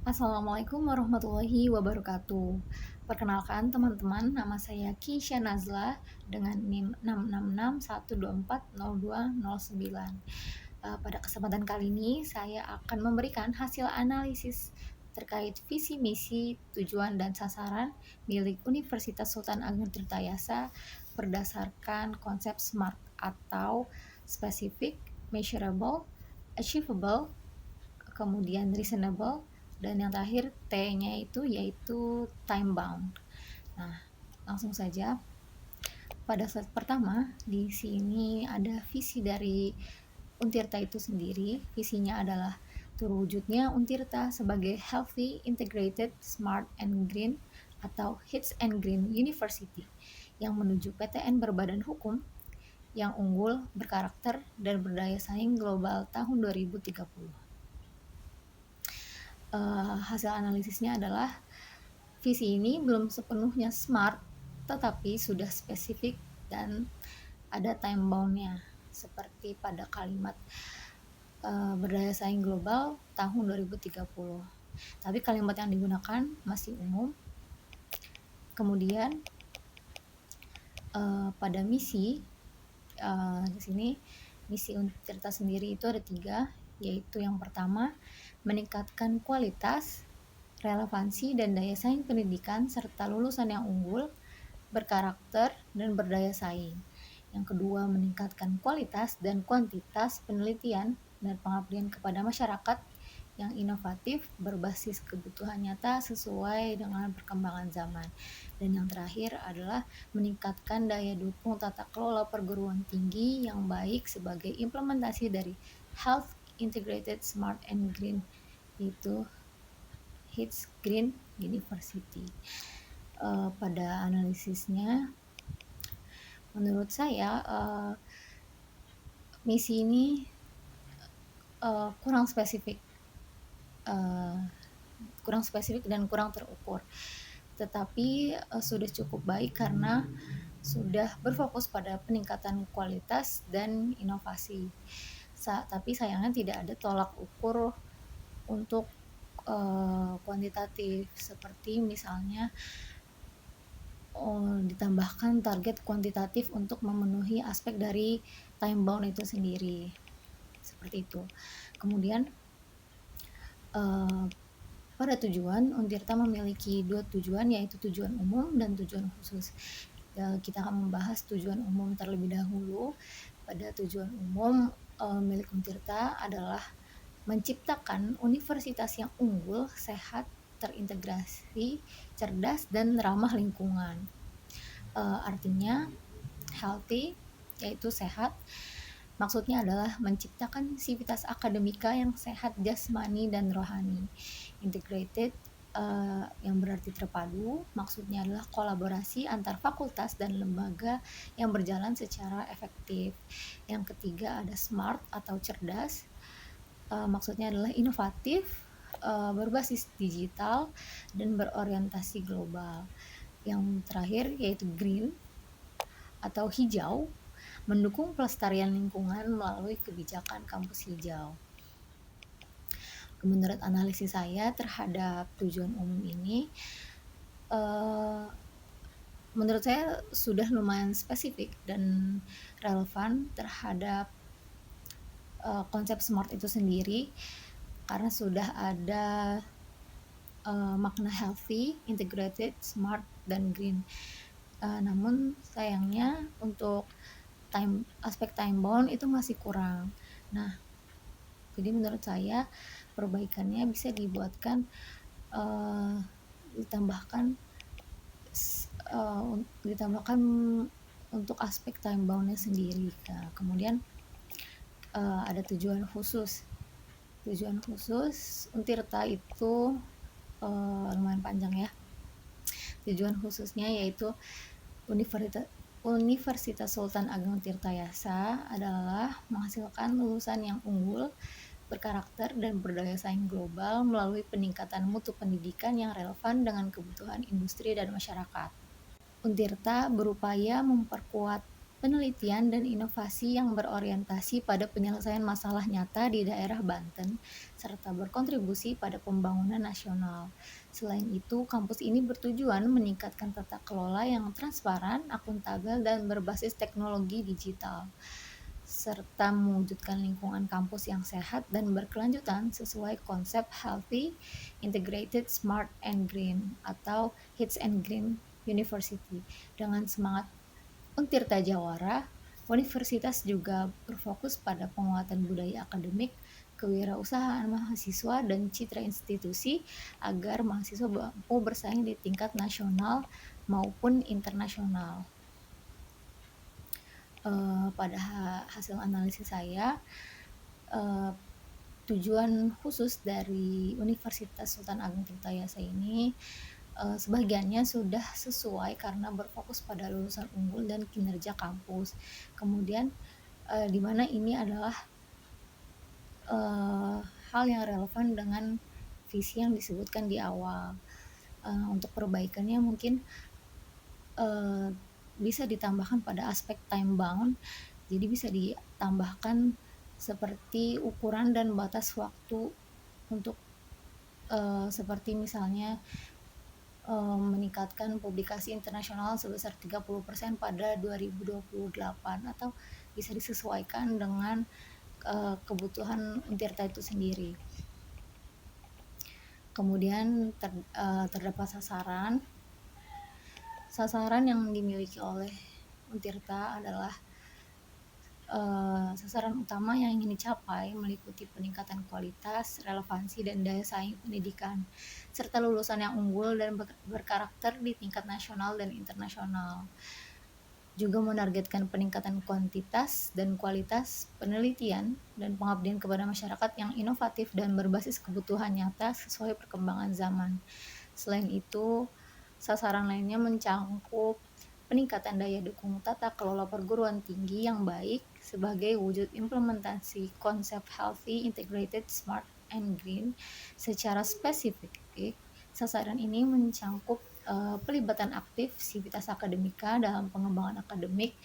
Assalamualaikum warahmatullahi wabarakatuh. Perkenalkan teman-teman, nama saya Kisha Nazla dengan NIM 666124029. Pada kesempatan kali ini saya akan memberikan hasil analisis terkait visi misi, tujuan dan sasaran milik Universitas Sultan Ageng Tirtayasa berdasarkan konsep SMART atau Specific, Measurable, Achievable, kemudian Reasonable, dan yang terakhir T-nya itu yaitu time bound. Nah, langsung saja. Pada slide pertama, di sini ada visi dari Untirta itu sendiri. Visinya adalah terwujudnya Untirta sebagai Healthy, Integrated, Smart, and Green atau HITS and Green University yang menuju PTN berbadan hukum yang unggul, berkarakter, dan berdaya saing global tahun 2030. Hasil analisisnya adalah visi ini belum sepenuhnya smart, tetapi sudah spesifik dan ada time bound-nya, seperti pada kalimat berdaya saing global tahun 2030. Tapi kalimat yang digunakan masih umum. Kemudian pada misi, di sini misi Untirta sendiri itu ada 3, yaitu yang pertama, meningkatkan kualitas, relevansi dan daya saing pendidikan serta lulusan yang unggul, berkarakter, dan berdaya saing. Yang kedua, meningkatkan kualitas dan kuantitas penelitian dan pengabdian kepada masyarakat yang inovatif, berbasis kebutuhan nyata sesuai dengan perkembangan zaman. Dan yang terakhir adalah meningkatkan daya dukung tata kelola perguruan tinggi yang baik sebagai implementasi dari Health Integrated Smart and Green, yaitu HITS Green University. Pada analisisnya, menurut saya misi ini kurang spesifik dan kurang terukur, tetapi sudah cukup baik karena sudah berfokus pada peningkatan kualitas dan inovasi. Tapi sayangnya tidak ada tolak ukur untuk kuantitatif, seperti misalnya ditambahkan target kuantitatif untuk memenuhi aspek dari time bound itu sendiri, seperti itu. Kemudian pada tujuan, Untirta memiliki 2 tujuan, yaitu tujuan umum dan tujuan khusus. Kita akan membahas tujuan umum terlebih dahulu. Pada tujuan umum milik Untirta adalah menciptakan universitas yang unggul, sehat, terintegrasi, cerdas, dan ramah lingkungan. Artinya healthy, yaitu sehat. Maksudnya adalah menciptakan sivitas akademika yang sehat jasmani dan rohani. Integrated, yang berarti terpadu, maksudnya adalah kolaborasi antar fakultas dan lembaga yang berjalan secara efektif. Yang ketiga ada smart atau cerdas, maksudnya adalah inovatif, berbasis digital, dan berorientasi global. Yang terakhir yaitu green atau hijau, mendukung pelestarian lingkungan melalui kebijakan kampus hijau. Menurut analisis saya terhadap tujuan umum ini, menurut saya sudah lumayan spesifik dan relevan terhadap konsep smart itu sendiri, karena sudah ada makna healthy, integrated, smart, dan green. Namun sayangnya untuk aspek time bound itu masih kurang. Nah, jadi menurut saya perbaikannya bisa dibuatkan ditambahkan untuk aspek time boundnya sendiri. Kemudian ada tujuan khusus. Tujuan khusus Untirta itu lumayan panjang ya. Tujuan khususnya yaitu Universitas Sultan Ageng Tirtayasa adalah menghasilkan lulusan yang unggul, berkarakter, dan berdaya saing global melalui peningkatan mutu pendidikan yang relevan dengan kebutuhan industri dan masyarakat. Untirta berupaya memperkuat penelitian dan inovasi yang berorientasi pada penyelesaian masalah nyata di daerah Banten, serta berkontribusi pada pembangunan nasional. Selain itu, kampus ini bertujuan meningkatkan tata kelola yang transparan, akuntabel, dan berbasis teknologi digital, serta mewujudkan lingkungan kampus yang sehat dan berkelanjutan sesuai konsep Healthy, Integrated, Smart, and Green atau HITS and Green University. Dengan semangat Untirta Jawara, universitas juga berfokus pada penguatan budaya akademik, kewirausahaan mahasiswa, dan citra institusi agar mahasiswa mampu bersaing di tingkat nasional maupun internasional. Pada hasil analisis saya, uh, tujuan khusus dari Universitas Sultan Agung Tirtayasa ini sebagiannya sudah sesuai karena berfokus pada lulusan unggul dan kinerja kampus. Kemudian di mana ini adalah hal yang relevan dengan visi yang disebutkan di awal. Untuk perbaikannya mungkin bisa ditambahkan pada aspek time bound, jadi bisa ditambahkan seperti ukuran dan batas waktu untuk seperti misalnya meningkatkan publikasi internasional sebesar 30% pada 2028 atau bisa disesuaikan dengan kebutuhan Untirta itu sendiri. Kemudian terdapat sasaran yang dimiliki oleh Untirta adalah sasaran utama yang ingin dicapai meliputi peningkatan kualitas, relevansi, dan daya saing pendidikan, serta lulusan yang unggul dan berkarakter di tingkat nasional dan internasional. Juga menargetkan peningkatan kuantitas dan kualitas penelitian dan pengabdian kepada masyarakat yang inovatif dan berbasis kebutuhan nyata sesuai perkembangan zaman. Selain itu, sasaran lainnya mencangkup peningkatan daya dukung tata kelola perguruan tinggi yang baik sebagai wujud implementasi konsep Healthy, Integrated, Smart, and Green. Secara spesifik, sasaran ini mencangkup pelibatan aktif sivitas akademika dalam pengembangan akademik,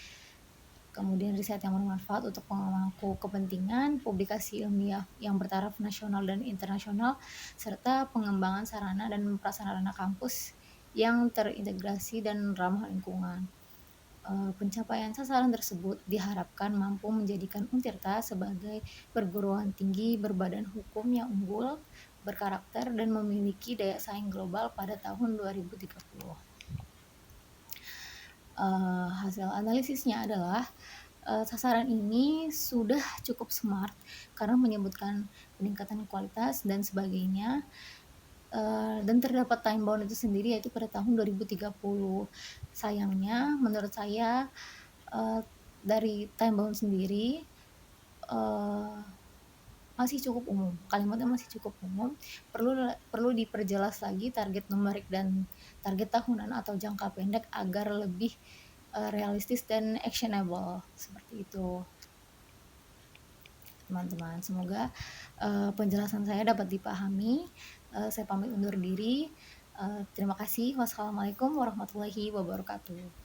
kemudian riset yang bermanfaat untuk pemangku kepentingan, publikasi ilmiah yang bertaraf nasional dan internasional, serta pengembangan sarana dan prasarana kampus yang terintegrasi dan ramah lingkungan. Pencapaian sasaran tersebut diharapkan mampu menjadikan Untirta sebagai perguruan tinggi berbadan hukum yang unggul, berkarakter, dan memiliki daya saing global pada tahun 2030. Hasil analisisnya adalah sasaran ini sudah cukup smart karena menyebutkan peningkatan kualitas dan sebagainya, dan terdapat time bound itu sendiri yaitu pada tahun 2030. Sayangnya menurut saya dari time bound sendiri masih cukup umum, kalimatnya masih cukup umum, perlu diperjelas lagi target numerik dan target tahunan atau jangka pendek agar lebih realistis dan actionable, seperti itu teman-teman. Semoga penjelasan saya dapat dipahami. Saya pamit undur diri. Terima kasih. Wassalamualaikum warahmatullahi wabarakatuh.